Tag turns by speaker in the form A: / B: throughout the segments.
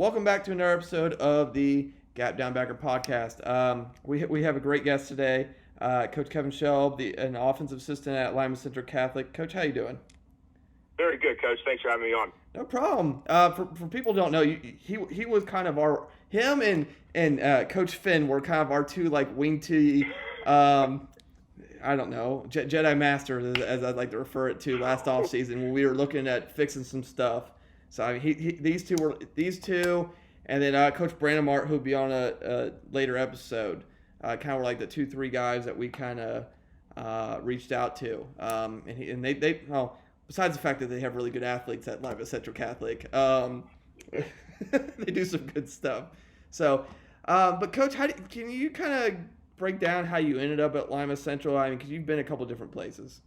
A: welcome back to another episode of the Gap Down Backer podcast. We have a great guest today, Coach Kevin Schelb, an offensive assistant at Lima Central Catholic. Coach, how you doing?
B: Very good, Coach. Thanks for having me on.
A: No problem. For people who don't know, he was kind of him and Coach Finn were kind of our two like wing T. I don't know, Jedi Masters, as I'd like to refer it to, last offseason when we were looking at fixing some stuff. So I mean, these two, and then Coach Brandon Mart, who'll be on a later episode, kind of were like the 2-3 guys that we kind of reached out to. And they well, besides the fact that they have really good athletes at Lima Central Catholic, they do some good stuff. So, but Coach, can you kind of break down how you ended up at Lima Central? I mean, because you've been a couple different places.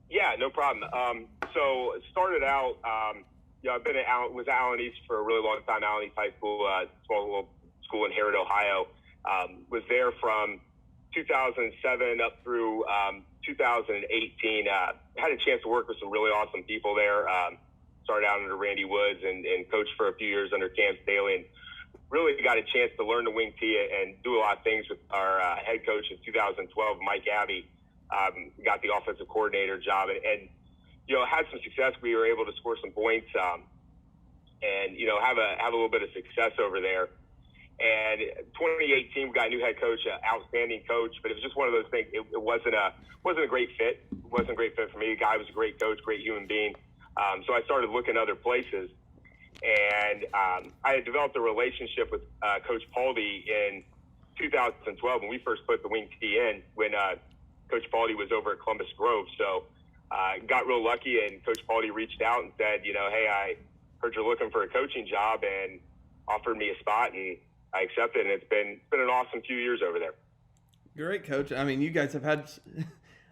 B: Yeah, no problem. So it started out, I've been was at Allen East for a really long time, Allen East High School, small little school in Harrod, Ohio. Was there from 2007 up through 2018. Had a chance to work with some really awesome people there. Started out under Randy Woods and coached for a few years under Cam Staley, and really got a chance to learn the wing T and do a lot of things with our head coach in 2012, Mike Abbey. Got the offensive coordinator job and had some success. We were able to score some points and have a little bit of success over there. And 2018, we got a new head coach, outstanding coach, but it was just one of those things. It wasn't a great fit. It wasn't a great fit for me. The guy was a great coach, great human being. So I started looking other places. And I had developed a relationship with Coach Paldy in 2012 when we first put the wing T in, when Coach Paldy was over at Columbus Grove. So got real lucky, and Coach Paldy reached out and said, hey, I heard you're looking for a coaching job, and offered me a spot, and I accepted. And it's been an awesome few years over there.
A: Great, Coach. I mean, you guys have had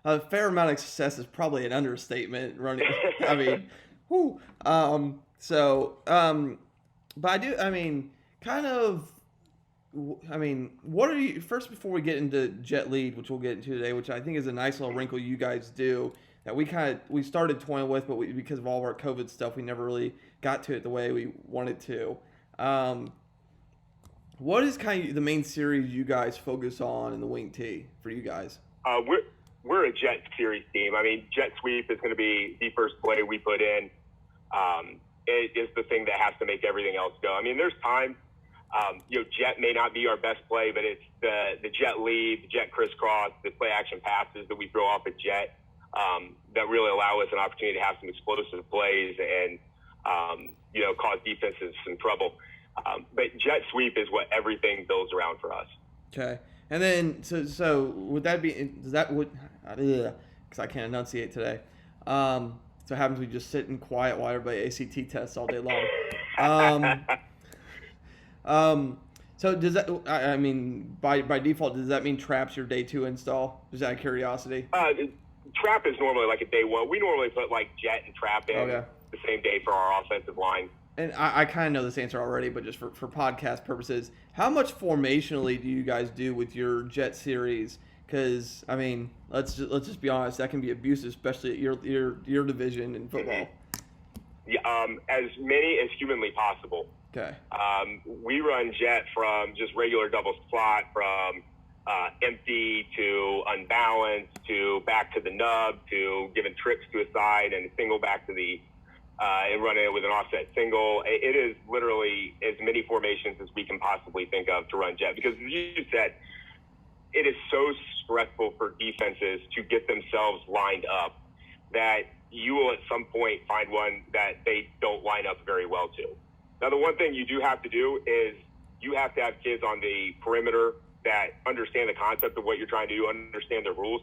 A: a fair amount of success. Is probably an understatement. Running, I mean, whoo. But what are you, first before we get into Jet Lead, which we'll get into today, which I think is a nice little wrinkle you guys do, that we started toying with, but because of all of our COVID stuff, we never really got to it the way we wanted to. What is kind of the main series you guys focus on in the wing T for you guys?
B: We're a jet series team. I mean, jet sweep is going to be the first play we put in. It is the thing that has to make everything else go. I mean, there's times, jet may not be our best play, but it's the jet lead, the jet crisscross, the play action passes that we throw off a jet that really allow us an opportunity to have some explosive plays and, cause defenses some trouble. But jet sweep is what everything builds around for us.
A: Okay. And then, so would that be, because I can't enunciate today. So it happens we just sit in quiet while everybody ACT tests all day long. So does that, I mean, by default, does that mean trap's your day 2 install? Just out of curiosity.
B: Trap is normally like a day 1. We normally put like jet and trap in the same day for our offensive line.
A: And I kind of know this answer already, but just for podcast purposes, how much formationally do you guys do with your jet series? Because I mean, let's just be honest, that can be abusive, especially at your division in football.
B: Yeah, as many as humanly possible.
A: Okay.
B: We run jet from just regular double slot, from empty to unbalanced to back to the nub to giving trips to a side and a single back to the and running it with an offset single. It is literally as many formations as we can possibly think of to run jet, because as you said, it is so stressful for defenses to get themselves lined up that you will at some point find one that they don't line up very well to. Now, the one thing you do have to do is you have to have kids on the perimeter that understand the concept of what you're trying to do, understand the rules,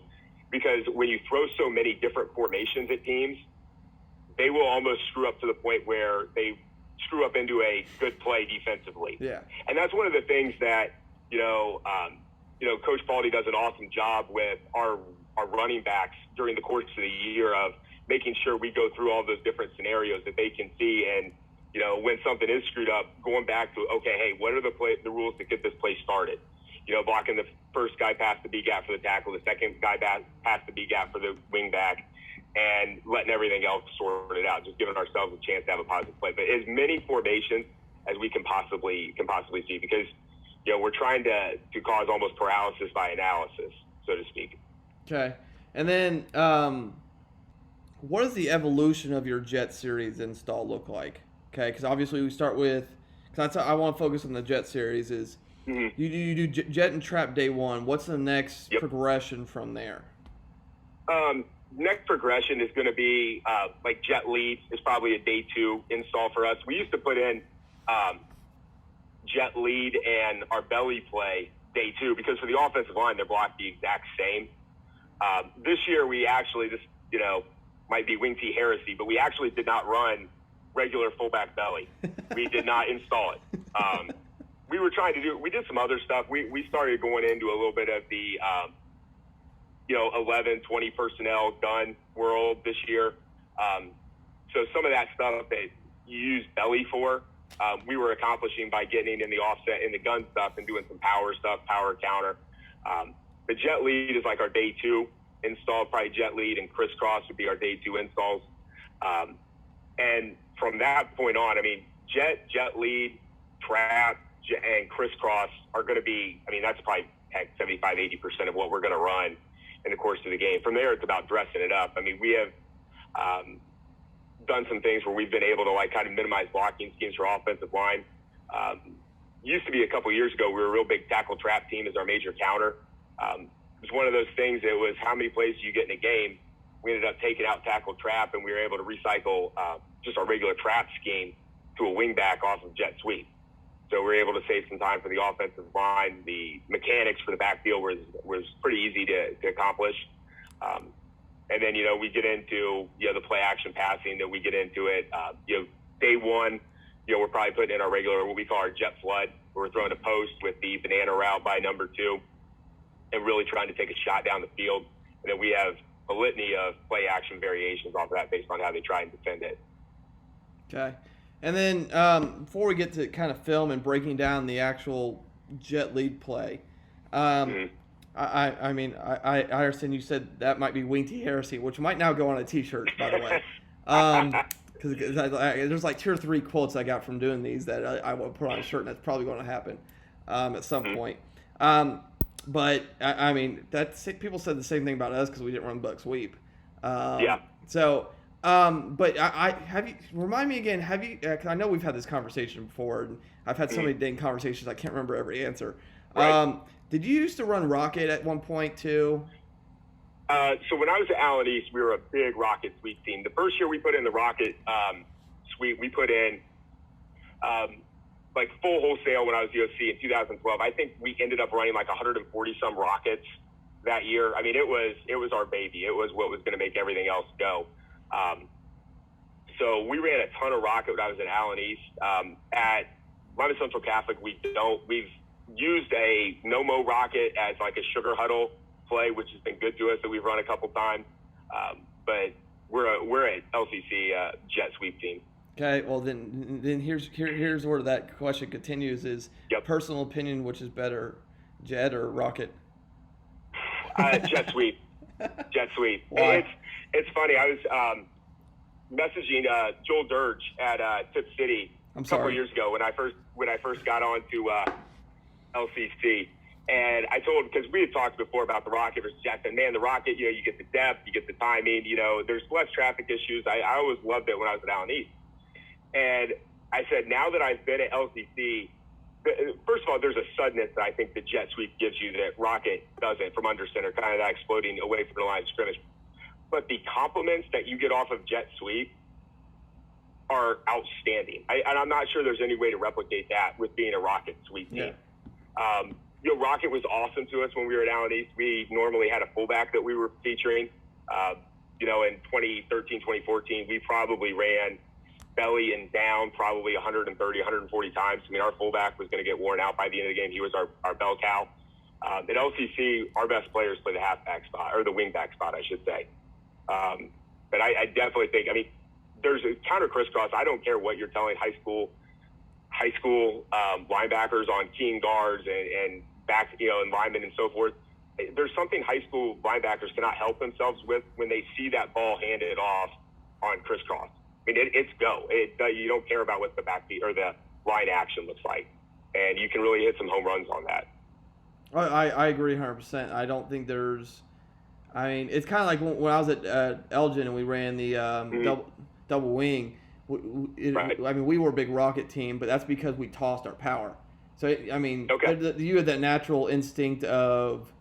B: because when you throw so many different formations at teams, they will almost screw up to the point where they screw up into a good play defensively.
A: Yeah.
B: And that's one of the things that, Coach Baldy does an awesome job with our running backs during the course of the year of making sure we go through all those different scenarios that they can see. And, when something is screwed up, going back to, okay, hey, what are the rules to get this play started? Blocking the first guy past the B gap for the tackle, the second guy past the B gap for the wing back, and letting everything else sort it out, just giving ourselves a chance to have a positive play. But as many formations as we can possibly see, because we're trying to cause almost paralysis by analysis, so to speak.
A: Okay, and then what does the evolution of your Jet series install look like? Okay, because obviously we start with, because I want to focus on the Jet series. Is you do Jet and Trap day one. What's the next progression from there?
B: Next progression is going to be like Jet Lead is probably a day 2 install for us. We used to put in Jet Lead and our belly play day 2, because for the offensive line, they're blocked the exact same. This year, we actually, this might be wing T heresy, but we actually did not run regular fullback belly. We did not install it. We did some other stuff. We started going into a little bit of the 11, 20 personnel gun world this year. So some of that stuff that you use belly for, we were accomplishing by getting in the offset in the gun stuff and doing some power stuff, power counter. The Jet Lead is like our day 2 install. Probably Jet Lead and crisscross would be our day 2 installs. And from that point on, I mean, Jet Lead, Trap, and crisscross are going to be, I mean, that's probably 75, 80% of what we're going to run in the course of the game. From there, it's about dressing it up. I mean, we have done some things where we've been able to kind of minimize blocking schemes for offensive line. Used to be a couple years ago, we were a real big tackle trap team as our major counter. It was one of those things. It was how many plays do you get in a game? We ended up taking out tackle trap, and we were able to recycle just our regular trap scheme to a wing back off of jet sweep. So we were able to save some time for the offensive line. The mechanics for the backfield was pretty easy to accomplish. And then, we get into, the play action passing, that we get into it. Day one, we're probably putting in our regular, what we call our jet flood. We're throwing a post with the banana route by number 2 and really trying to take a shot down the field. And then we have a litany of play action variations off of that based on how they try and defend it.
A: Okay. And then before we get to kind of film and breaking down the actual Jet Lead play, I understand you said that might be wing T heresy, which might now go on a T-shirt, by the way. Because there's like 2 or 3 quotes I got from doing these that I will put on a shirt, and that's probably going to happen at some point. But I mean, people said the same thing about us because we didn't run buck sweep. So, but have you remind me again? Have you? Cause I know we've had this conversation before, and I've had so many dang conversations I can't remember every answer. Right. Did you used to run Rocket at one point too?
B: So when I was at Allen East, we were a big Rocket sweep team. The first year we put in the Rocket sweep, we put in like full wholesale when I was USC in 2012. I think we ended up running like 140 some Rockets that year. I mean, it was our baby. It was what was going to make everything else go. So we ran a ton of Rocket when I was at Allen East. At Lima Central Catholic, we've used a no-mo Rocket as like a sugar huddle play, which has been good to us, that we've run a couple times. But we're a LCC jet sweep team.
A: Okay, well then here's where that question continues: is personal opinion, which is better, Jet or Rocket?
B: Jet sweep. Jet sweep.
A: Why?
B: It's funny. I was messaging Joel Dirge at Tip City a couple years ago when I first got on to LCC, and I told him, because we had talked before about the Rocket versus Jet, and man, the Rocket, you get the depth, you get the timing, there's less traffic issues. I always loved it when I was at Allen East. And I said, now that I've been at LCC, first of all, there's a suddenness that I think the jet sweep gives you that Rocket doesn't from under center, kind of that exploding away from the line of scrimmage. But the compliments that you get off of jet sweep are outstanding. And I'm not sure there's any way to replicate that with being a Rocket sweep team. Yeah. Rocket was awesome to us when we were at Allen East. We normally had a fullback that we were featuring. In 2013, 2014, we probably ran belly and down probably 130, 140 times. I mean, our fullback was going to get worn out by the end of the game. He was our bell cow. At LCC, our best players play the halfback spot, or the wingback spot, I should say. But I definitely think, there's a counter crisscross. I don't care what you're telling high school linebackers on keying guards and back, and linemen and so forth. There's something high school linebackers cannot help themselves with when they see that ball handed off on crisscross. I mean, it's go. You don't care about what the backbeat or the line action looks like. And you can really hit some home runs on that.
A: I agree 100%. I don't think there's – I mean, it's kind of like when I was at Elgin and we ran the double wing.
B: Right.
A: I mean, we were a big rocket team, but that's because we tossed our power. So, I mean, you had that natural instinct of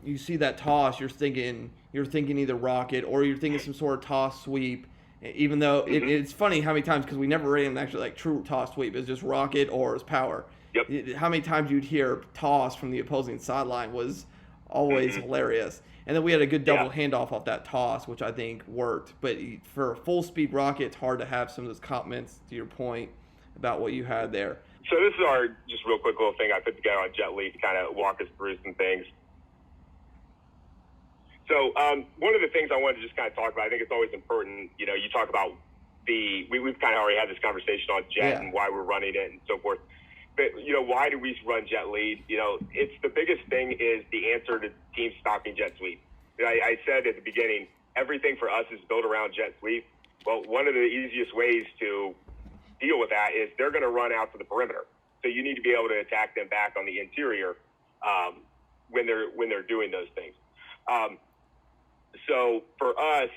A: you see that toss, you're thinking either rocket or you're thinking some sort of toss sweep. Even though it's funny how many times, because we never ran actually like true toss sweep, it's just rocket or it's power.
B: Yep.
A: How many times you'd hear toss from the opposing sideline was always hilarious. And then we had a good double handoff off that toss, which I think worked. But for a full speed rocket, it's hard to have some of those compliments to your point about what you had there.
B: So this is our just real quick little thing I put together on Jet Lead to kind of walk us through some things. So one of the things I wanted to just kind of talk about, I think it's always important, you talk about we've kind of already had this conversation on Jet and why we're running it and so forth. But, why do we run Jet Lead? It's the biggest thing is the answer to teams stopping Jet Sweep. I said at the beginning, everything for us is built around Jet Sweep. Well, one of the easiest ways to deal with that is they're going to run out to the perimeter. So you need to be able to attack them back on the interior when they're doing those things. So for us,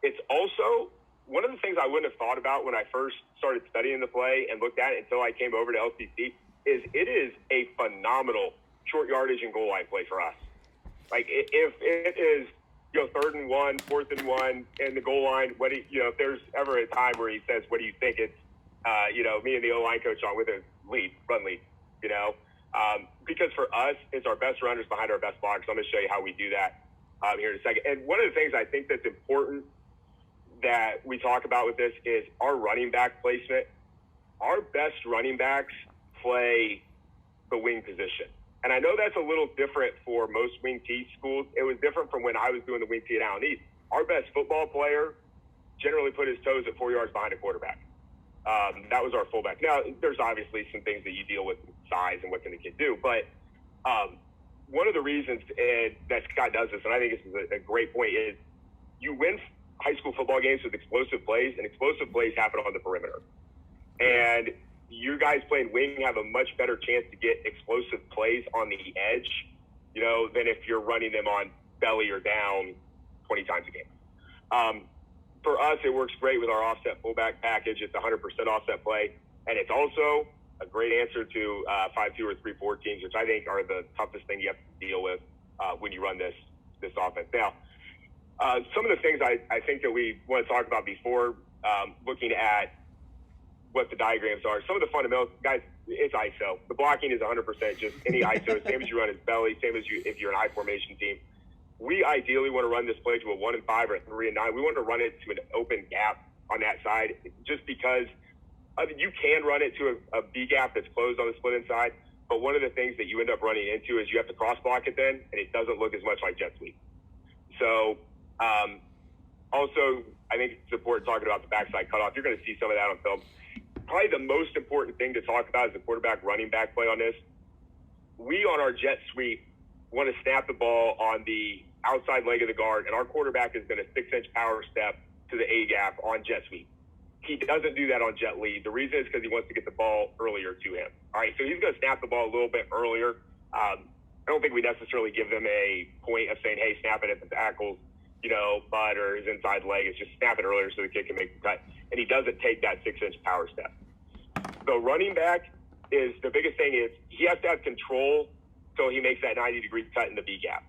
B: it's also one of the things I wouldn't have thought about when I first started studying the play and looked at it until I came over to LCC is it is a phenomenal short yardage and goal line play for us. Like if it is, 3rd and 1, 4th and 1, and the goal line, if there's ever a time where he says, what do you think? It's, me and the O-line coach on with a run lead, because for us, it's our best runners behind our best blockers. I'm going to show you how we do that here in a second. And one of the things I think that's important that we talk about with this is our running back placement. Our best running backs play the wing position. And I know that's a little different for most wing T schools. It was different from when I was doing the wing T at Allen East. Our best football player generally put his toes at 4 yards behind a quarterback. That was our fullback. Now, there's obviously some things that you deal with size and what can the kid do. But one of the reasons that Scott does this, and I think this is a great point, is you win high school football games with explosive plays, and explosive plays happen on the perimeter. And you guys playing wing have a much better chance to get explosive plays on the edge, than if you're running them on belly or down 20 times a game. For us, it works great with our offset fullback package. It's 100% offset play, and it's also a great answer to 5-2 or 3-4 teams, which I think are the toughest thing you have to deal with when you run this offense. Now, some of the things I think that we want to talk about before looking at what the diagrams are. Some of the fundamentals, guys, it's ISO. The blocking is 100% just any ISO, same as you run as belly, same as if you're an I formation team. We ideally want to run this play to a 1-5 or a 3-9. We want to run it to an open gap on that side just because you can run it to a B gap that's closed on the split inside, but one of the things that you end up running into is you have to cross block it then, and it doesn't look as much like jet sweep. So also, I think it's important talking about the backside cutoff. You're going to see some of that on film. Probably the most important thing to talk about is the quarterback running back play on this. We, on our jet sweep, want to snap the ball on the outside leg of the guard, and our quarterback is going to 6-inch power step to the A gap on jet sweep. He doesn't do that on jet lead. The reason is because he wants to get the ball earlier to him. All right, so he's going to snap the ball a little bit earlier. I don't think we necessarily give them a point of saying, hey, snap it at the tackles, butt or his inside leg. It's just snap it earlier so the kid can make the cut. And he doesn't take that 6-inch power step. The running back is the biggest thing is he has to have control so he makes that 90-degree cut in the B gap.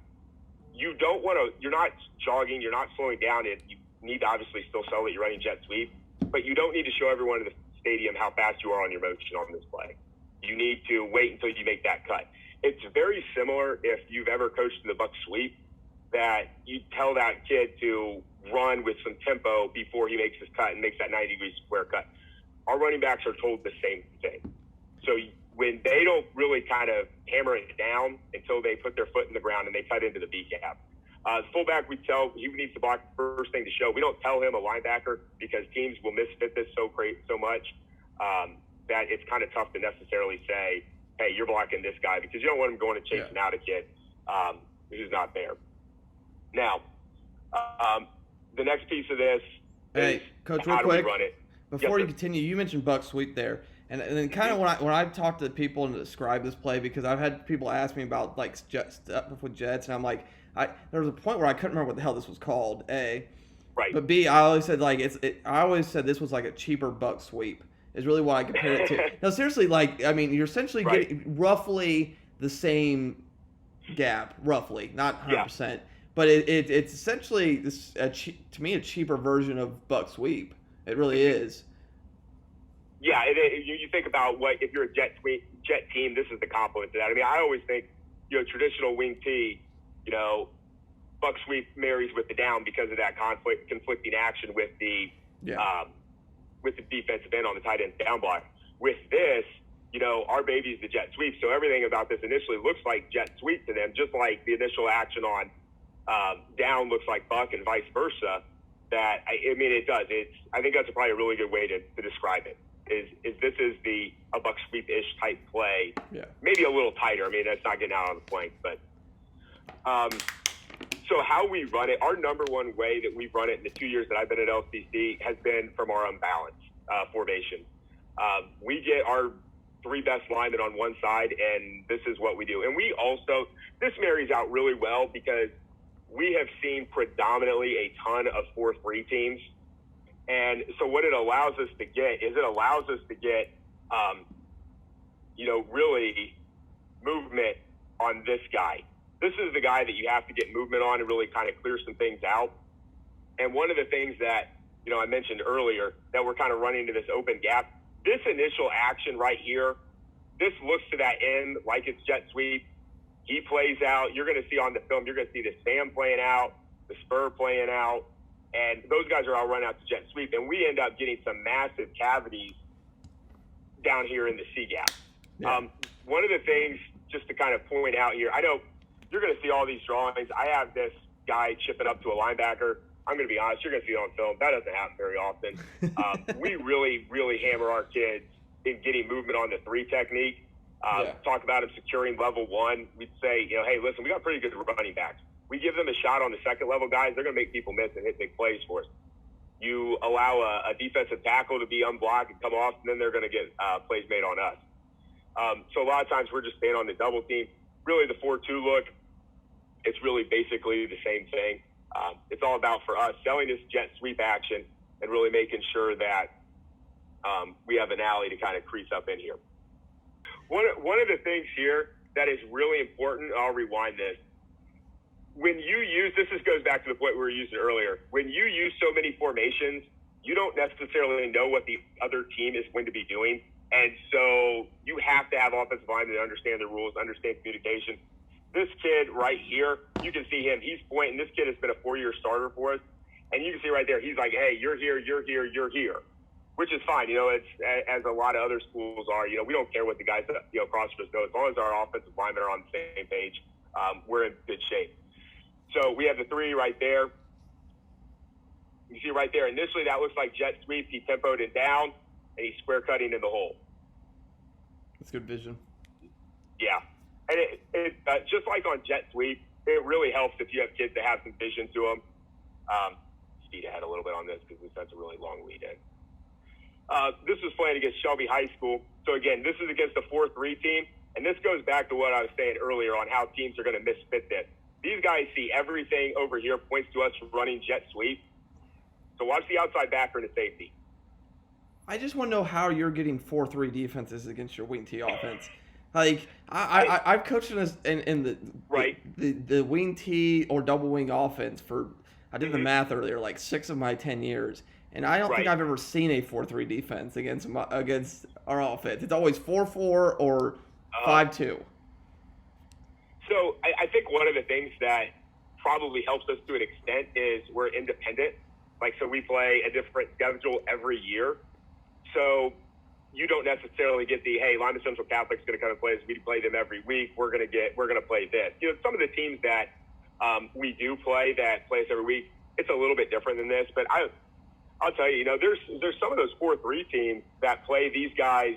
B: You don't want to, you're not jogging, you're not slowing down. You need to obviously still sell that you're running jet sweep, but you don't need to show everyone in the stadium how fast you are on your motion on this play. You need to wait until you make that cut. It's very similar if you've ever coached in the buck sweep, that you tell that kid to run with some tempo before he makes his cut and makes that 90-degree square cut. Our running backs are told the same thing. So when they don't really kind of hammer it down until they put their foot in the ground and they cut into the B gap. The fullback, we tell he needs to block first thing to show. We don't tell him a linebacker because teams will misfit this so much that it's kind of tough to necessarily say, hey, you're blocking this guy, because you don't want him going and chasing out a kid who's not there. Now, the next piece of this
A: Hey, Coach, real
B: how do we
A: quick,
B: run it.
A: before
B: Yes,
A: you continue, you mentioned buck sweep there. And then kind of when I talk to people and describe this play, because I've had people ask me about like stuff with jets, and I'm like, there was a point where I couldn't remember what the hell this was called. A,
B: right.
A: but B, I always said like I always said this was like a cheaper buck sweep. Is really what I compared it to. No, seriously, like I mean, you're essentially getting roughly the same gap, roughly, not 100%, but it's essentially this to me a cheaper version of buck sweep. It really is.
B: Yeah, you think about what if you're a jet team, this is the complement to that. I mean, I always think, traditional wing T, buck sweep marries with the down because of that conflicting action with the defensive end on the tight end down block. With this, our baby is the jet sweep, so everything about this initially looks like jet sweep to them, just like the initial action on down looks like buck and vice versa. That I mean, it does. I think that's probably a really good way to describe it. Is this is a buck sweep-ish type play? Yeah. Maybe a little tighter. I mean, that's not getting out on the flank, but so how we run it, our number one way that we've run it in the 2 years that I've been at LCC has been from our unbalanced formation. We get our three best linemen on one side, and this is what we do. And we also, this marries out really well because we have seen predominantly a ton of 4-3 teams. And so what it allows us to get is really movement on this guy. This is the guy that you have to get movement on and really kind of clear some things out. And one of the things that, I mentioned earlier that we're kind of running into this open gap, this initial action right here, this looks to that end like it's jet sweep. He plays out. You're going to see on the film, you're going to see the Sam playing out, the spur playing out. And those guys are all run out to jet sweep, and we end up getting some massive cavities down here in the C gap. Yeah. One of the things, just to kind of point out here, I know you're going to see all these drawings. I have this guy chipping up to a linebacker. I'm going to be honest, you're going to see it on film. That doesn't happen very often. We really, really hammer our kids in getting movement on the 3 technique. Talk about them securing level 1. We'd say, hey, listen, we got pretty good running backs. We give them a shot on the second level guys, they're going to make people miss and hit big plays for us. You allow a defensive tackle to be unblocked and come off, and then they're going to get plays made on us. So a lot of times we're just staying on the double team. Really, the 4-2 look, it's really basically the same thing. It's all about, for us, selling this jet sweep action and really making sure that we have an alley to kind of crease up in here. One of the things here that is really important, I'll rewind this. When you use, this goes back to the point we were using earlier. When you use so many formations, you don't necessarily know what the other team is going to be doing. And so you have to have offensive linemen that understand the rules, understand communication. This kid right here, you can see him. He's pointing. This kid has been a 4-year starter for us. And you can see right there, he's like, hey, you're here, you're here, you're here, which is fine. It's as a lot of other schools are. We don't care what the guys across from us go. As long as our offensive linemen are on the same page, we're in good shape. So we have the 3 right there. You see right there, initially that looks like jet sweep. He tempoed it down, and he's square cutting in the hole.
A: That's good vision.
B: Yeah. And it just like on jet sweep, it really helps if you have kids that have some vision to them. Speed ahead a little bit on this because that's a really long lead in. This was playing against Shelby High School. So, again, this is against a 4-3 team. And this goes back to what I was saying earlier on how teams are going to misfit this. These guys see everything over here points to us running jet sweep. So watch the outside backer and the safety.
A: I just want to know how you're getting 4-3 defenses against your wing T offense. Like I've coached in the wing T or double wing offense for, I did the math earlier, like 6 of my 10 years, and I don't think I've ever seen a 4-3 defense against our offense. It's always 4-4 or 5-2.
B: So I think one of the things that probably helps us to an extent is we're independent. So we play a different schedule every year. So you don't necessarily get the, hey, Lima Central Catholic's going to come and play us. We play them every week. We're going to play this. Some of the teams that we do play that play us every week, it's a little bit different than this. But I'll tell you, there's some of those 4-3 teams that play these guys,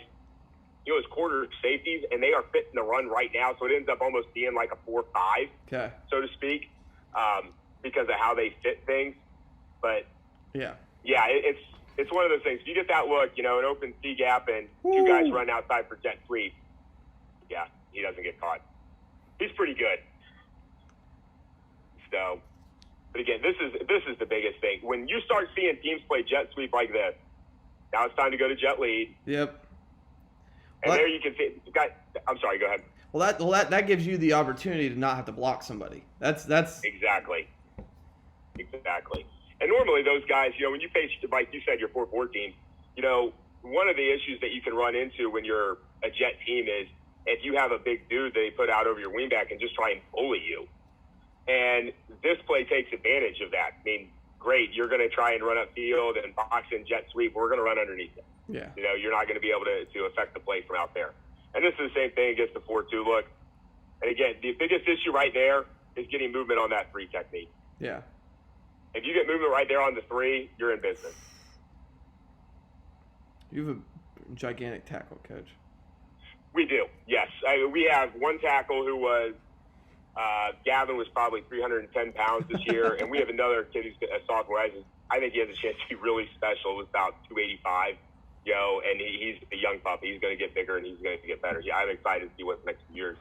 B: as quarter safeties, and they are fitting the run right now. So it ends up almost being like a 4-5, so to speak, because of how they fit things. But yeah, it's one of those things. If you get that look, an open C gap and two guys run outside for jet sweep, yeah, he doesn't get caught. He's pretty good. So, but again, this is the biggest thing. When you start seeing teams play jet sweep like this, now it's time to go to jet lead.
A: Yep.
B: And there you can see. I'm sorry. Go ahead.
A: Well, that gives you the opportunity to not have to block somebody. That's
B: exactly. And normally those guys, when you face, like you said, your 4-4 team, one of the issues that you can run into when you're a jet team is if you have a big dude they put out over your wingback and just try and bully you. And this play takes advantage of that. I mean, great, you're going to try and run up field and box and jet sweep. We're going to run underneath it.
A: Yeah.
B: You're not going to be able to affect the play from out there. And this is the same thing against the 4-2 look. And again, the biggest issue right there is getting movement on that 3 technique.
A: Yeah.
B: If you get movement right there on the 3, you're in business.
A: You have a gigantic tackle, Coach.
B: We do, yes. We have one tackle who was Gavin was probably 310 pounds this year, and we have another kid who's a sophomore. I think he has a chance to be really special. It was about 285, and he's a young puppy. He's going to get bigger and he's going to get better. Yeah, I'm excited to see what the next few years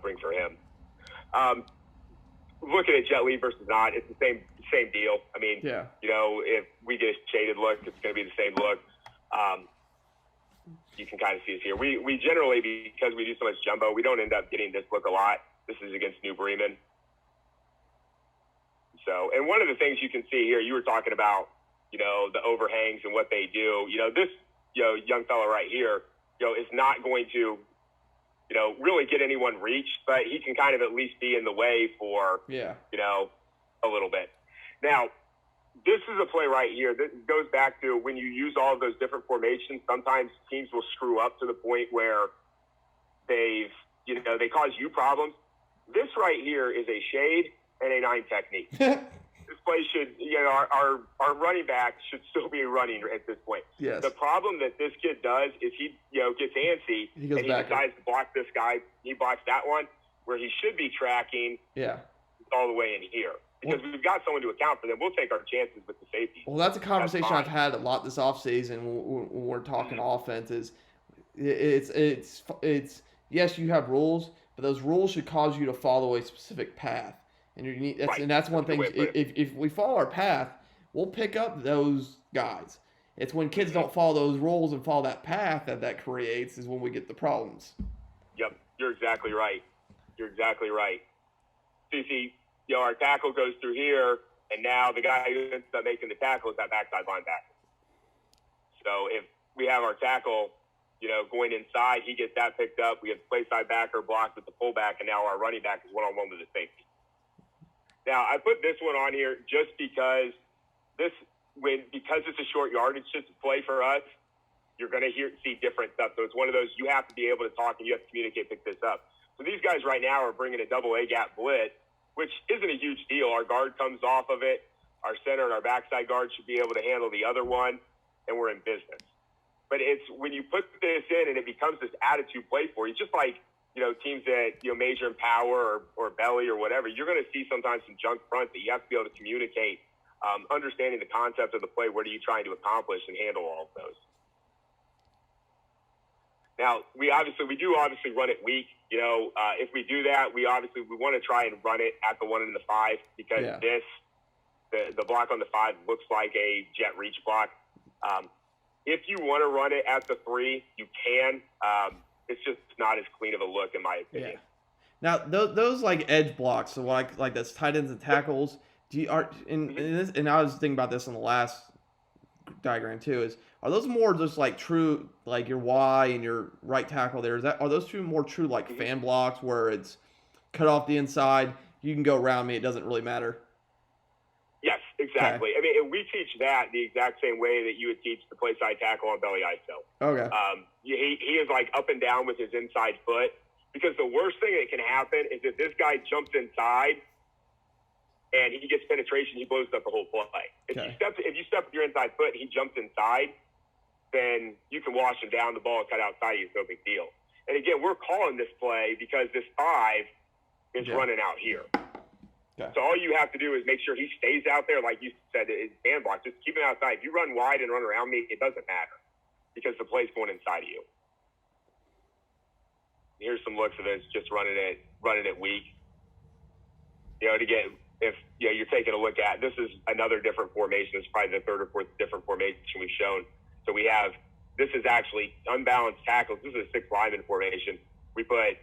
B: bring for him. Looking at jet lead versus not, it's the same deal. I mean,
A: yeah.
B: If we get a shaded look, it's going to be the same look. You can kind of see us here. We generally, because we do so much jumbo, we don't end up getting this look a lot. This is against New Bremen. So, and one of the things you can see here, you were talking about, the overhangs and what they do. This, young fella right here, is not going to, really get anyone reached, but he can kind of at least be in the way for, a little bit. Now, this is a play right here that goes back to when you use all of those different formations, sometimes teams will screw up to the point where they cause you problems. This right here is a shade and a 9 technique. This play should, our running back should still be running at this point.
A: Yes.
B: The problem that this kid does is he, gets antsy and he decides to block this guy. He blocks that one where he should be tracking all the way in here. Because we've got someone to account for them. We'll take our chances with the safety.
A: Well, that's a conversation I've had a lot this offseason when we're talking offense. It's yes, you have rules, but those rules should cause you to follow a specific path. And that's one thing. If we follow our path, we'll pick up those guys. It's when kids don't follow those rules and follow that path that creates is when we get the problems.
B: Yep, you're exactly right. See, our tackle goes through here, and now the guy who ends up making the tackle is that backside linebacker. So if we have our tackle, going inside, he gets that picked up. We have the play side backer blocked with the fullback, and now our running back is one-on-one with the safety. Now, I put this one on here just because because it's a short yardage play for us, you're going to see different stuff. So it's one of those you have to be able to talk and you have to communicate, pick this up. So these guys right now are bringing a double A-gap blitz, which isn't a huge deal. Our guard comes off of it. Our center and our backside guard should be able to handle the other one, and we're in business. But it's when you put this in and it becomes this attitude play for you, just like, teams that, major in power or belly or whatever, you're going to see sometimes some junk front that you have to be able to communicate, understanding the concept of the play. What are you trying to accomplish and handle all of those? Now, we do run it weak. If we do that, we want to try and run it at the 1 and the 5 because the block on the 5 looks like a jet reach block. If you want to run it at the 3, you can. It's just not as clean of a look, in my opinion.
A: Yeah. Now, those like edge blocks, so like that's tight ends and tackles. And I was thinking about this in the last diagram too. Are those more just like true, like your Y and your right tackle there? Are those two more true like fan blocks where it's cut off the inside? You can go around me. It doesn't really matter.
B: Yes, exactly.
A: Okay.
B: I mean, we teach that the exact same way that you would teach the play side tackle on belly ISO.
A: Okay.
B: He is like up and down with his inside foot because the worst thing that can happen is if this guy jumps inside and he gets penetration, he blows up the whole play. If you step with your inside foot, he jumps inside, then you can wash him down. The ball cut outside you. It's no big deal. And again, we're calling this play because this 5 is running out here.
A: Okay.
B: So all you have to do is make sure he stays out there, like you said, his band block. Just keep him outside. If you run wide and run around me, it doesn't matter because the play's going inside of you. Here's some looks of it. It's just running it weak. To get, if you're taking a look at, this is another different formation. It's probably the third or fourth different formation we've shown. So we have, this is actually unbalanced tackles. This is a 6 lineman formation. We put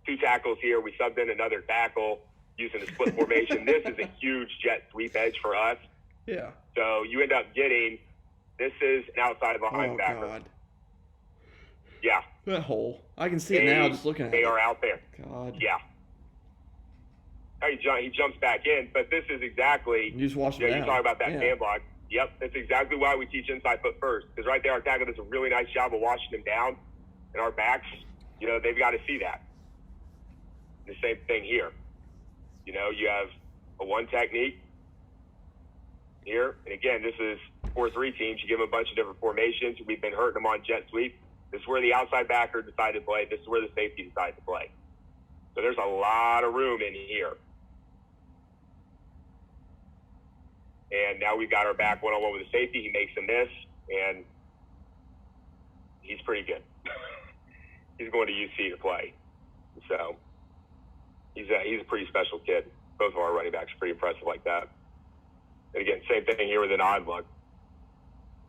B: 2 tackles here. We subbed in another tackle using a split formation. This is a huge jet sweep edge for us.
A: Yeah.
B: So you end up getting, this is an outside linebacker.
A: Oh, God.
B: Yeah.
A: That hole. I can see it now just looking at it.
B: They are out there.
A: God.
B: Yeah. He jumps back in, but this is exactly,
A: you just watch him down.
B: You talk about that man block. Yep, that's exactly why we teach inside foot first. Because right there, our tackle does a really nice job of washing him down. And our backs, they've got to see that. The same thing here. You have a 1 technique here. And again, this is 4-3 teams. You give them a bunch of different formations. We've been hurting them on jet sweep. This is where the outside backer decided to play. This is where the safety decided to play. So there's a lot of room in here. And now we've got our back one-on-one with the safety. He makes a miss, and he's pretty good. He's going to UC to play. So he's a pretty special kid. Both of our running backs are pretty impressive like that. And again, same thing here with an odd look.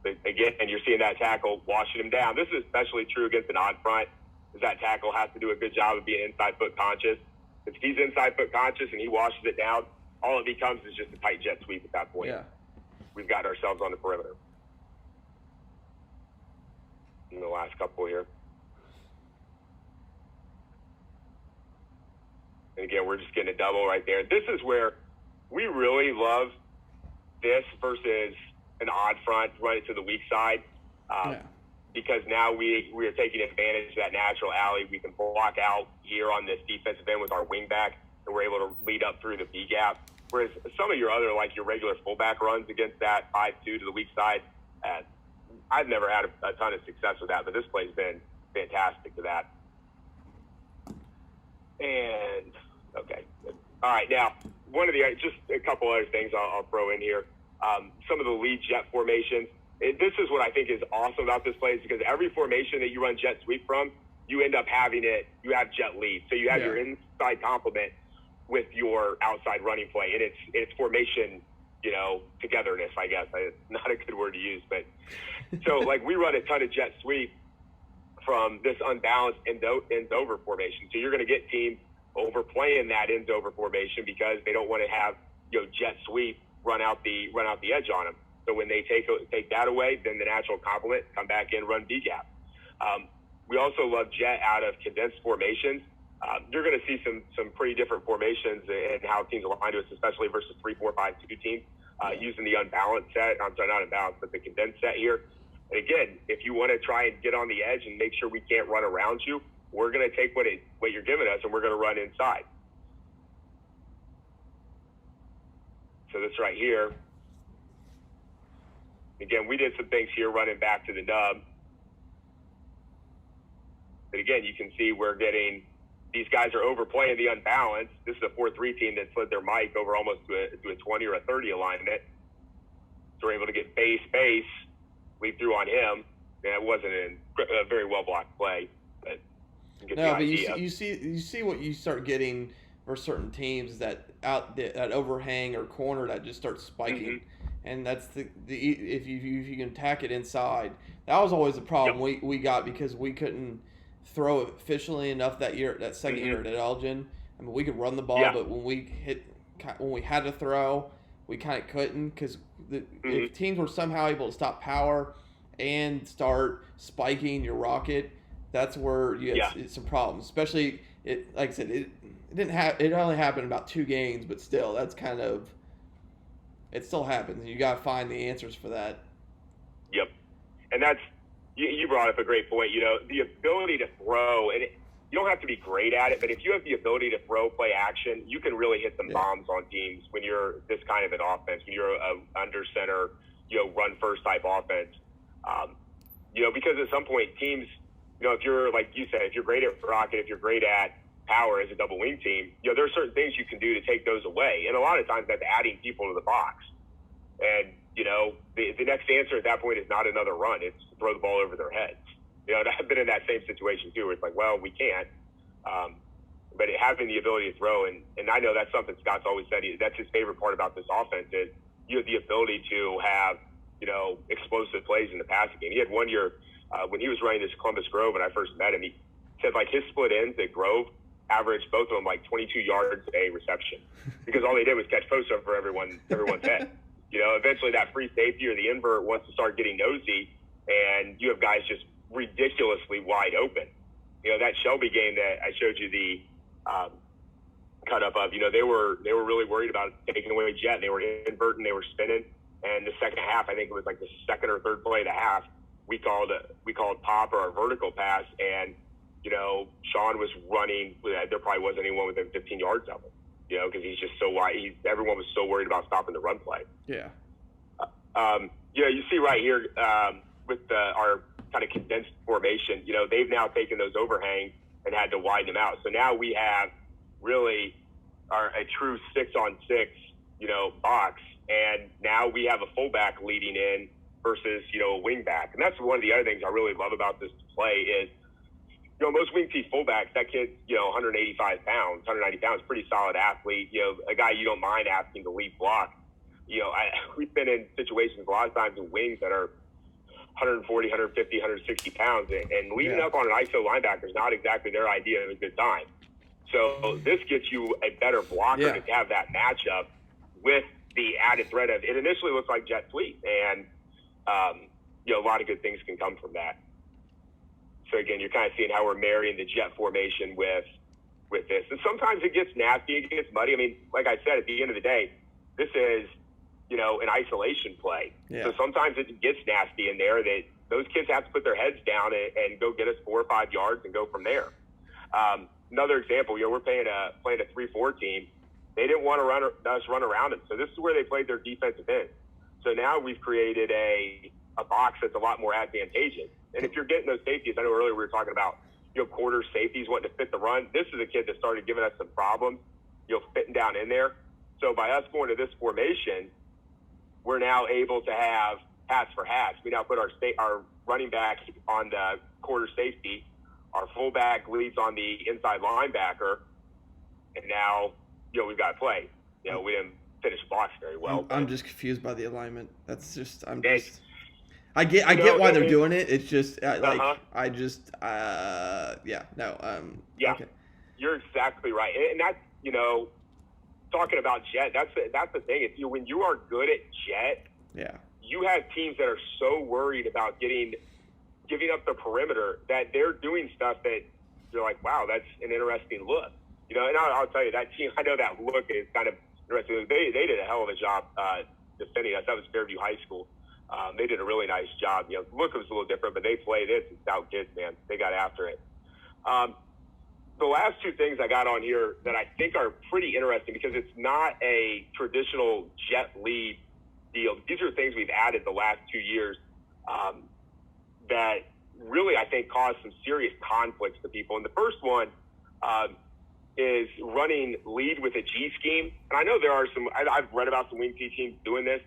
B: Again, and you're seeing that tackle washing him down. This is especially true against an odd front, because that tackle has to do a good job of being inside foot conscious. If he's inside foot conscious and he washes it down, all it becomes is just a tight jet sweep at that point.
A: Yeah.
B: We've got ourselves on the perimeter. In the last couple here. And again, we're just getting a double right there. This is where we really love this versus an odd front, run it to the weak side. Because now we are taking advantage of that natural alley. We can block out here on this defensive end with our wing back, and we're able to lead up through the B gap. Whereas some of your other, like your regular fullback runs against that 5-2 to the weak side, I've never had a ton of success with that, but this play's been fantastic to that. And, okay. All right, now, just a couple other things I'll throw in here. Some of the lead jet formations. This is what I think is awesome about this play, is because every formation that you run jet sweep from, you end up having you have jet lead. So you have your inside complement with your outside running play, and it's formation, togetherness, I guess. It's not a good word to use, but so like we run a ton of jet sweep from this unbalanced ends over formation. So you're going to get teams overplaying that ends over formation because they don't want to have jet sweep run out the edge on them. So when they take that away, then the natural complement come back in, run B gap. We also love jet out of condensed formations. You're going to see some pretty different formations and how teams align to us, especially versus 3-4-5-2 teams using the unbalanced set. I'm sorry, not unbalanced, but the condensed set here. And again, if you want to try and get on the edge and make sure we can't run around you, we're going to take what you're giving us and we're going to run inside. So this right here. Again, we did some things here running back to the nub. But again, you can see we're getting, these guys are overplaying the unbalance. This is a 4-3 team that slid their mic over almost to a 20 or a 30 alignment. So we're able to get base, lead through on him. And it wasn't a very well blocked play. But
A: you see what you start getting for certain teams, that overhang or corner that just starts spiking. Mm-hmm. And that's if you can attack it inside. That was always the problem we got, because we couldn't throw it efficiently enough that second year at Elgin. I mean, we could run the ball, but when we had to throw, we kind of couldn't, because if teams were somehow able to stop power and start spiking your rocket, that's where you had some problems. Especially like I said, it only happened about 2 games, but still, that's kind of. It still happens. You got to find the answers for that.
B: Yep. And that's, you brought up a great point. The ability to throw, and you don't have to be great at it, but if you have the ability to throw, play action, you can really hit some bombs on teams when you're this kind of an offense, when you're a under center, run first type offense. Because at some point teams, if you're, like you said, if you're great at rocket, if you're great at, power as a double wing team, there are certain things you can do to take those away. And a lot of times that's adding people to the box. And, the next answer at that point is not another run. It's to throw the ball over their heads. I've been in that same situation too, where it's like, well, we can't. But having the ability to throw, and I know that's something Scott's always said, that's his favorite part about this offense is you have the ability to have, explosive plays in the passing game. He had one year when he was running this Columbus Grove when I first met him, he said like his split ends at Grove averaged both of them like 22 yards a reception because all they did was catch posts over everyone's head. Eventually that free safety or the invert wants to start getting nosy, and you have guys just ridiculously wide open. That Shelby game that I showed you the cut up of, they were really worried about taking away Jet. They were inverting, they were spinning, and the second half, I think it was like the second or third play of the half, we called pop or a vertical pass, and Sean was running. There probably wasn't anyone within 15 yards of him. Because he's just so wide. Everyone was so worried about stopping the run play.
A: Yeah.
B: You see right here with our kind of condensed formation, they've now taken those overhangs and had to widen them out. So now we have really a true 6-on-6, box. And now we have a fullback leading in versus, a wing back. And that's one of the other things I really love about this play is, most wing T fullbacks, that kid's, 185 pounds, 190 pounds, pretty solid athlete, a guy you don't mind asking to lead block. We've been in situations a lot of times with wings that are 140, 150, 160 pounds, and leading up on an ISO linebacker is not exactly their idea of a good time. So this gets you a better blocker to have that matchup with the added threat of it initially looks like jet sweep, and, a lot of good things can come from that. So again, you're kind of seeing how we're marrying the jet formation with this. And sometimes it gets nasty, it gets muddy. I mean, like I said, at the end of the day, this is, an isolation play. Yeah. So sometimes it gets nasty in there that those kids have to put their heads down and go get us 4 or 5 yards and go from there. Another example, we're playing a 3-4 team. They didn't want to us run around them. So this is where they played their defensive end. So now we've created a box that's a lot more advantageous. And if you're getting those safeties, I know earlier we were talking about, quarter safeties wanting to fit the run. This is a kid that started giving us some problems, fitting down in there. So by us going to this formation, we're now able to have hats for hats. We now put our running back on the quarter safety. Our fullback leads on the inside linebacker. And now, we've got to play. We didn't finish blocks very well.
A: I'm just confused by the alignment. I get why they're doing it. It's just Okay.
B: You're exactly right, and that's talking about jet. That's the thing. If when you are good at jet, you have teams that are so worried about giving up the perimeter that they're doing stuff that you're like, wow, that's an interesting look. And I'll tell you that team. I know that look is kind of interesting. They did a hell of a job defending us. That was Fairview High School. They did a really nice job. The look was a little different, but they played it. It's stout kids, man. They got after it. The last two things I got on here that I think are pretty interesting because it's not a traditional jet lead deal. These are things we've added the last 2 years that really, I think, caused some serious conflicts to people. And the first one is running lead with a G scheme. And I know there are I've read about some wing T teams doing this.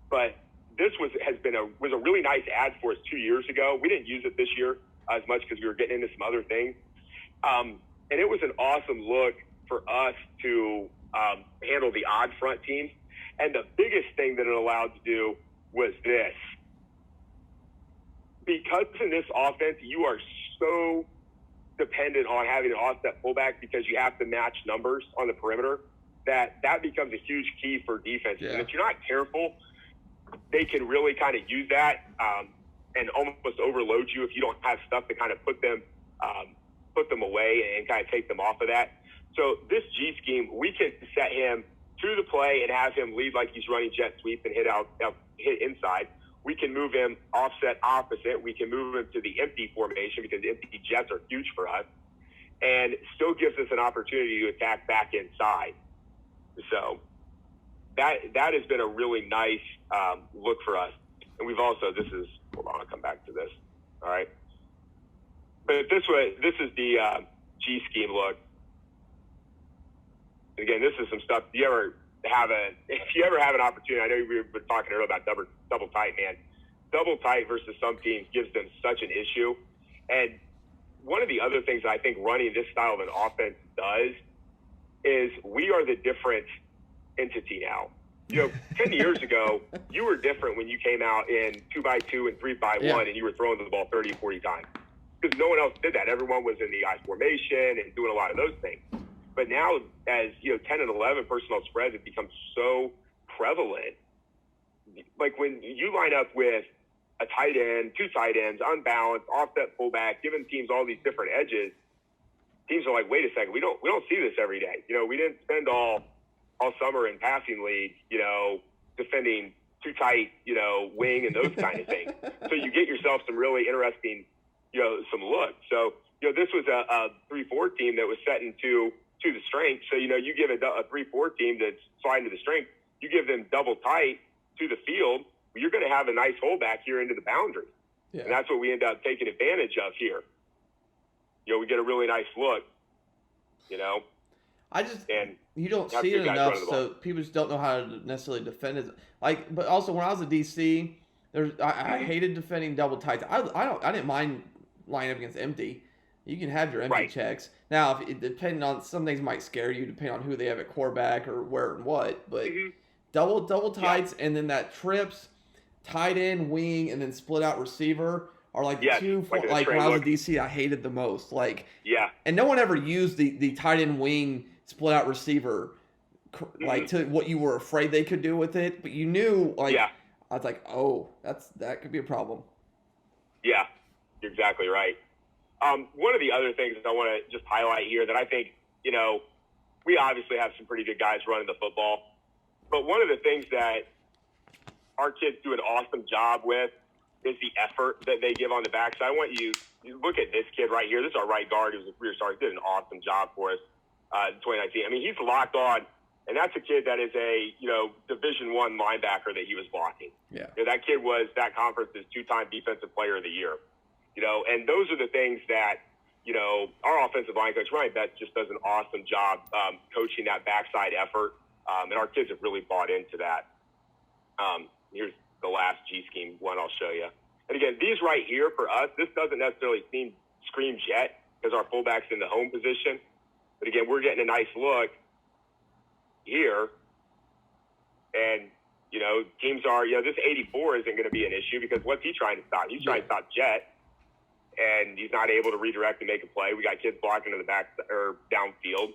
B: But this was a really nice ad for us 2 years ago. We didn't use it this year as much because we were getting into some other things. And it was an awesome look for us to handle the odd front teams. And the biggest thing that it allowed to do was this. Because in this offense, you are so dependent on having an offset fullback because you have to match numbers on the perimeter that becomes a huge key for defense. Yeah. And if you're not careful, they can really kind of use that and almost overload you if you don't have stuff to kind of put them away and kind of take them off of that. So this G scheme, we can set him to the play and have him lead like he's running jet sweep and hit inside. We can move him offset opposite. We can move him to the empty formation because empty jets are huge for us, and still gives us an opportunity to attack back inside. So that has been a really nice look for us. And we've also, hold on, I'll come back to this. All right. But this is the G scheme look. Again, this is some stuff. If you ever have an opportunity, I know we were talking earlier about double tight, man. Double tight versus some teams gives them such an issue. And one of the other things that I think running this style of an offense does is we are the different entity now. 10 years ago, you were different when you came out in 2x2 and 3x1 and you were throwing the ball 30, 40 times. Because no one else did that. Everyone was in the I formation and doing a lot of those things. But now, as 10 and 11 personnel spreads have become so prevalent, like when you line up with a tight end, two tight ends, unbalanced, offset fullback, giving teams all these different edges, teams are like, wait a second, we don't see this every day. We didn't spend all summer in passing league, defending too tight, wing and those kind of things. So you get yourself some really interesting, some looks. So, this was a 3-4 team that was setting to the strength. So, you give a 3-4 team that's sliding to the strength, you give them double tight to the field, you're going to have a nice holdback here into the boundary. Yeah. And that's what we end up taking advantage of here. We get a really nice look,
A: you don't see it enough, so people just don't know how to necessarily defend it. But also when I was a DC, I hated defending double tights. I didn't mind lining up against empty. You can have your empty checks. Now, depending on some things might scare you, depending on who they have at quarterback or where and what. But double tights and then that trips, tight end, wing, and then split out receiver are like the two. When I was a DC, I hated the most. And no one ever used the tight end, wing, split out receiver to what you were afraid they could do with it. But you knew I was like, oh, that could be a problem.
B: Yeah, you're exactly right. One of the other things that I want to just highlight here that I think, we obviously have some pretty good guys running the football. But one of the things that our kids do an awesome job with is the effort that they give on the backside. I want you look at this kid right here. This is our right guard. He was a career star. He did an awesome job for us in 2019. I mean, he's locked on, and that's a kid that is a, Division I linebacker that he was blocking.
A: Yeah.
B: That kid was that conference's 2-time defensive player of the year. And those are the things that, our offensive line coach, Ryan Betts, just does an awesome job coaching that backside effort. And our kids have really bought into that. Here's the last G scheme one I'll show you. And again, these right here for us, this doesn't necessarily scream jet because our fullback's in the home position. But again, we're getting a nice look here. And, teams are, this 84 isn't going to be an issue because what's he trying to stop? He's trying to stop jet. And he's not able to redirect and make a play. We got kids blocking in the back or downfield,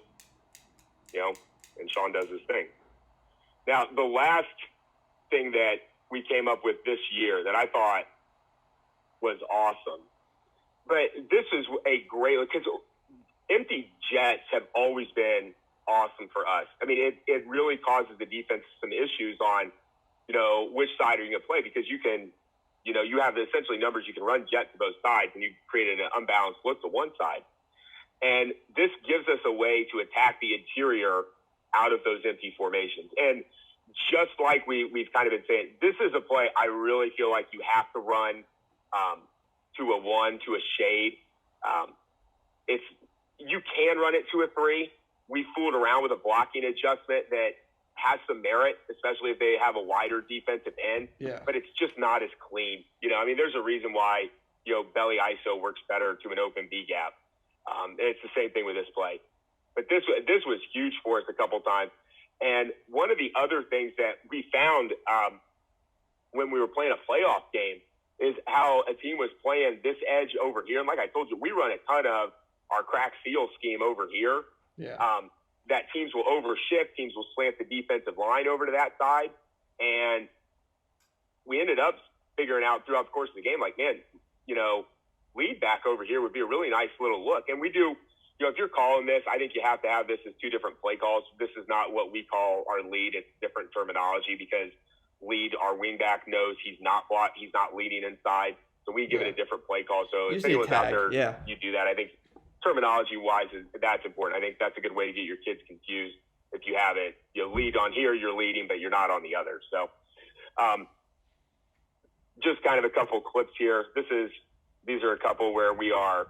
B: and Sean does his thing. Now, the last thing that we came up with this year that I thought was awesome, but this is a great, because empty jets have always been awesome for us. I mean, it really causes the defense some issues on, which side are you going to play, because you can, you have essentially numbers you can run jet to both sides, and you create an unbalanced look to one side. And this gives us a way to attack the interior out of those empty formations. And just like we've kind of been saying, this is a play I really feel like you have to run to a 1, to a shade. You can run it to a 3. We fooled around with a blocking adjustment that has some merit, especially if they have a wider defensive end.
A: Yeah.
B: But it's just not as clean. There's a reason why, belly ISO works better to an open B gap. And it's the same thing with this play. But this was huge for us a couple times. And one of the other things that we found when we were playing a playoff game is how a team was playing this edge over here. And like I told you, we run a ton of our crack seal scheme over here.
A: Yeah.
B: That teams will overshift, teams will slant the defensive line over to that side. And we ended up figuring out throughout the course of the game, like, man, lead back over here would be a really nice little look. And we do, if you're calling this, I think you have to have this as two different play calls. This is not what we call our lead. It's different terminology because lead, our wingback knows he's not leading inside. So we give it a different play call. So if anyone's out there, you do that. I think terminology-wise, that's important. I think that's a good way to get your kids confused. If you have it, you lead on here, you're leading, but you're not on the other. So just kind of a couple clips here. These are a couple where we are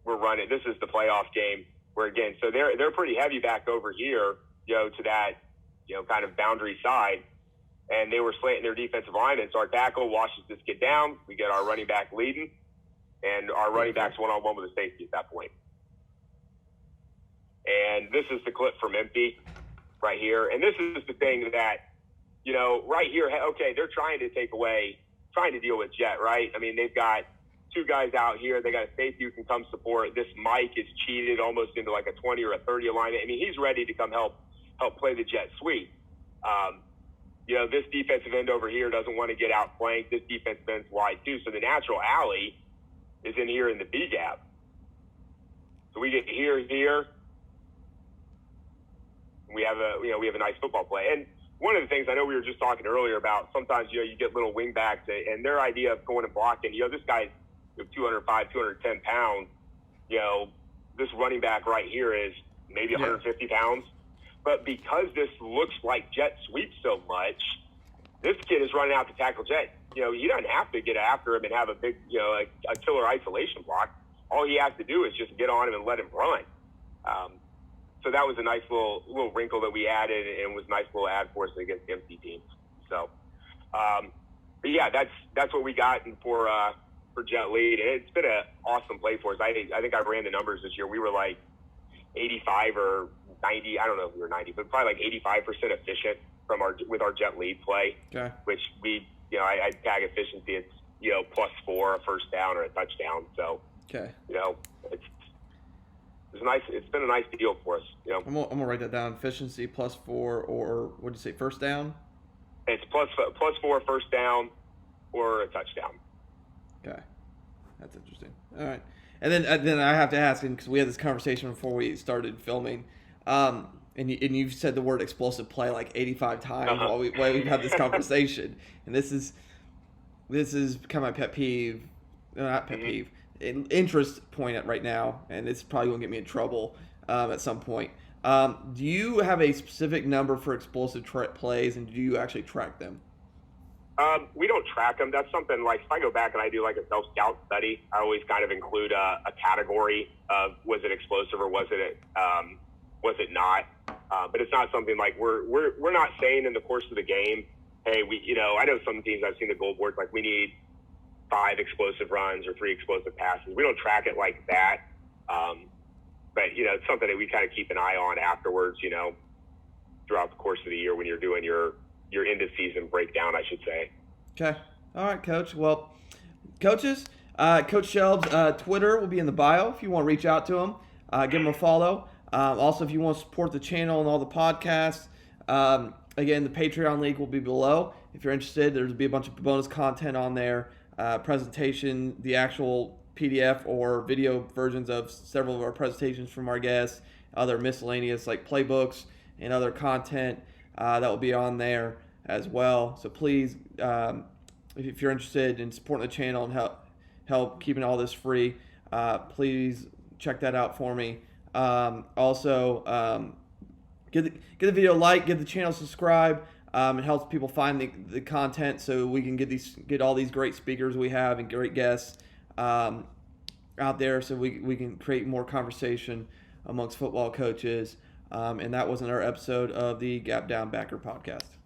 B: we're running. This is the playoff game where, again, so they're pretty heavy back over here, to that, kind of boundary side. And they were slanting their defensive line. And so our tackle washes this kid down. We get our running back leading. And our running back's one-on-one with a safety at that point. And this is the clip from Empty right here. And this is the thing that, right here, okay, they're trying to deal with Jet, right? I mean, they've got two guys out here. They got a safety who can come support. This Mike is cheated almost into like a 20 or a 30 alignment. I mean, he's ready to come help play the Jet sweep. This defensive end over here doesn't want to get outflanked. This defensive end's wide too. So the natural alley is in here in the B gap. So we get here. We have a nice football play. And one of the things I know we were just talking earlier about, sometimes, you get little wing backs and their idea of going and blocking, this guy's 205, 210 pounds. This running back right here is maybe 150 pounds. But because this looks like Jet sweeps so much, this kid is running out to tackle Jet. He doesn't have to get after him and have a big, a killer isolation block. All he has to do is just get on him and let him run. So that was a nice little wrinkle that we added, and was a nice little ad for us against empty teams. So, but yeah, that's what we got for Jet lead, and it's been an awesome play for us. I think I ran the numbers this year. We were like 85 or 90. I don't know if we were 90, but probably like 85% efficient with our Jet lead play. Okay. Which I tag efficiency. It's +4, a first down or a touchdown. So okay. It's nice. It's been a nice deal for us.
A: I'm gonna write that down. Efficiency +4, or what did you say? First down.
B: It's +4 first down or a touchdown.
A: Okay, that's interesting. All right, and then I have to ask, because we had this conversation before we started filming, and you've said the word explosive play like 85 times while we've had this conversation, and this is kind of my pet peeve. Not pet peeve. Interest point right now, and it's probably going to get me in trouble at some point. Do you have a specific number for explosive plays, and do you actually track them?
B: We don't track them. That's something like, if I go back and I do like a self-scout study, I always kind of include a category of, was it explosive or was it not? But it's not something like we're not saying in the course of the game, hey, I know some teams, I've seen the goal boards, like we need 5 explosive runs or 3 explosive passes. We don't track it like that. But, it's something that we kind of keep an eye on afterwards, throughout the course of the year when you're doing your end of season breakdown, I should say.
A: Okay. All right, Coach. Well, coaches, Coach Schelb's Twitter will be in the bio if you want to reach out to him. Give him a follow. Also, if you want to support the channel and all the podcasts, again, the Patreon link will be below. If you're interested, there'll be a bunch of bonus content on there. Presentation, the actual PDF or video versions of several of our presentations from our guests, other miscellaneous like playbooks and other content that will be on there as well. So please, if you're interested in supporting the channel and help keeping all this free, please check that out for me. Also, give the video a like, give the channel a subscribe. It helps people find the content, so we can get all these great speakers we have and great guests out there, so we can create more conversation amongst football coaches. And that was another episode of the Gap Down Backer podcast.